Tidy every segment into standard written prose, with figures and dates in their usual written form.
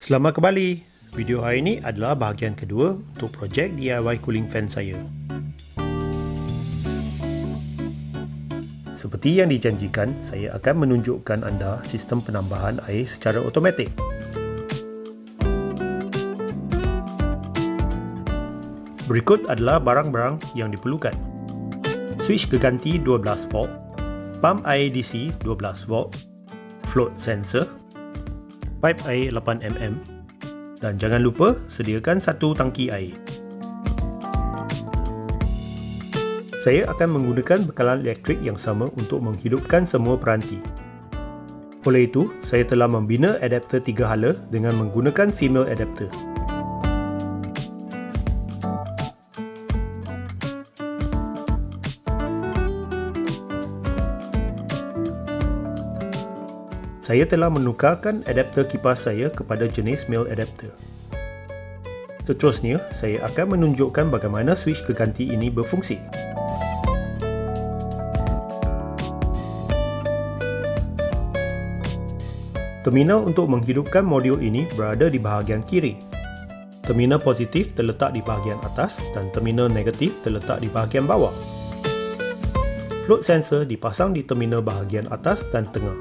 Selamat kembali. Video hari ini adalah bahagian kedua untuk projek DIY cooling fan saya. Seperti yang dijanjikan, saya akan menunjukkan anda sistem penambahan air secara automatik. Berikut adalah barang-barang yang diperlukan. Switch keganti 12 volt, pump air DC 12 volt, float sensor, pipe air 8mm, dan jangan lupa sediakan satu tangki air. Saya akan menggunakan bekalan elektrik yang sama untuk menghidupkan semua peranti. Oleh itu, saya telah membina adapter 3 hala dengan menggunakan female adapter. Saya telah menukarkan adapter kipas saya kepada jenis male adapter. Seterusnya, saya akan menunjukkan bagaimana switch keganti ini berfungsi. Terminal untuk menghidupkan modul ini berada di bahagian kiri. Terminal positif terletak di bahagian atas dan terminal negatif terletak di bahagian bawah. Float sensor dipasang di terminal bahagian atas dan tengah.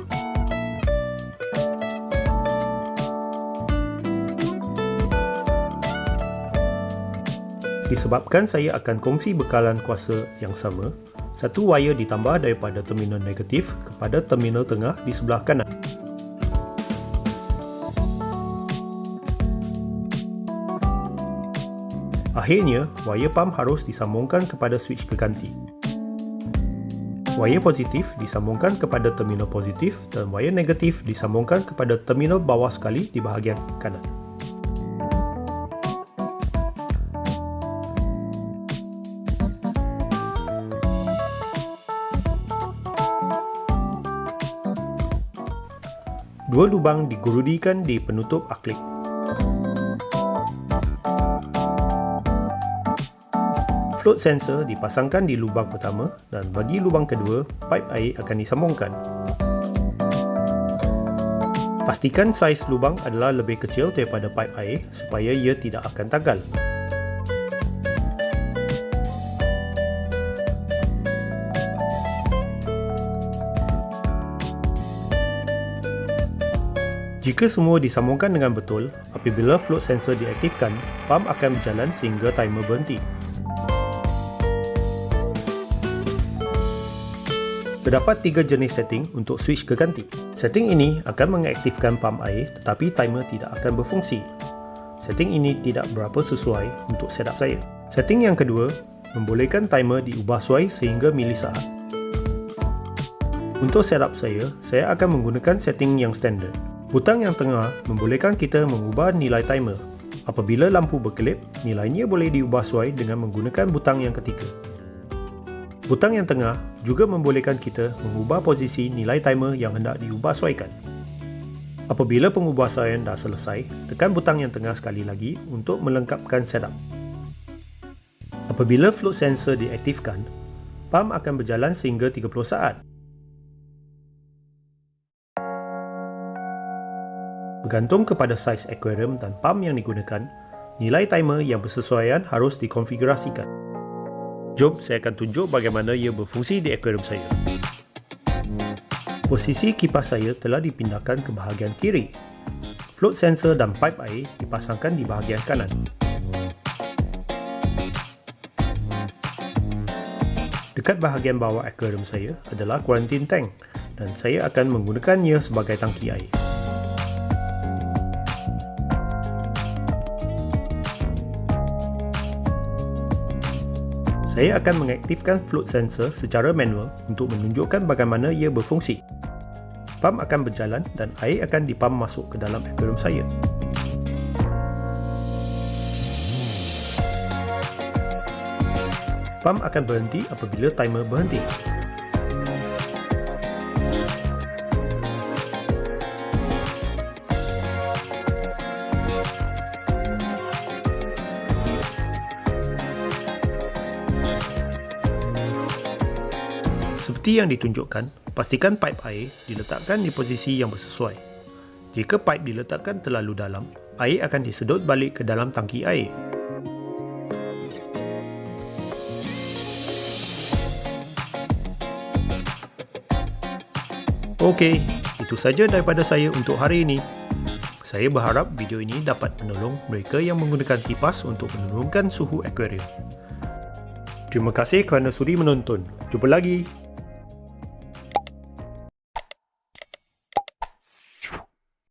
Disebabkan saya akan kongsi bekalan kuasa yang sama, satu wire ditambah daripada terminal negatif kepada terminal tengah di sebelah kanan. Akhirnya, wire pump harus disambungkan kepada switch keganti. Wire positif disambungkan kepada terminal positif dan wire negatif disambungkan kepada terminal bawah sekali di bahagian kanan. Dua lubang digurudikan di penutup aklik. Float sensor dipasangkan di lubang pertama dan bagi lubang kedua, pipe air akan disambungkan. Pastikan saiz lubang adalah lebih kecil daripada pipe air supaya ia tidak akan tagal. Jika semua disambungkan dengan betul, apabila float sensor diaktifkan, pump akan berjalan sehingga timer berhenti. Terdapat 3 jenis setting untuk switch keganti. Setting ini akan mengaktifkan pump air tetapi timer tidak akan berfungsi. Setting ini tidak berapa sesuai untuk setup saya. Setting yang kedua, membolehkan timer diubah suai sehingga milisaat. Untuk setup saya akan menggunakan setting yang standard. Butang yang tengah membolehkan kita mengubah nilai timer. Apabila lampu berkelip, nilainya boleh diubah suai dengan menggunakan butang yang ketiga. Butang yang tengah juga membolehkan kita mengubah posisi nilai timer yang hendak diubah suaikan. Apabila pengubahsuaian dah selesai, tekan butang yang tengah sekali lagi untuk melengkapkan setup. Apabila float sensor diaktifkan, pump akan berjalan sehingga 30 saat. Bergantung kepada saiz aquarium dan pump yang digunakan, nilai timer yang bersesuaian harus dikonfigurasikan. Jom saya akan tunjuk bagaimana ia berfungsi di aquarium saya. Posisi kipas saya telah dipindahkan ke bahagian kiri. Float sensor dan pipe air dipasangkan di bahagian kanan. Dekat bahagian bawah aquarium saya adalah quarantine tank dan saya akan menggunakannya sebagai tangki air. Saya akan mengaktifkan float sensor secara manual untuk menunjukkan bagaimana ia berfungsi. Pump akan berjalan dan air akan dipump masuk ke dalam aquarium saya. Pump akan berhenti apabila timer berhenti. Seperti yang ditunjukkan, pastikan pipe air diletakkan di posisi yang bersesuai. Jika pipe diletakkan terlalu dalam, air akan disedot balik ke dalam tangki air. Okey, itu saja daripada saya untuk hari ini. Saya berharap video ini dapat menolong mereka yang menggunakan kipas untuk menurunkan suhu akuarium. Terima kasih kerana sudi menonton. Jumpa lagi.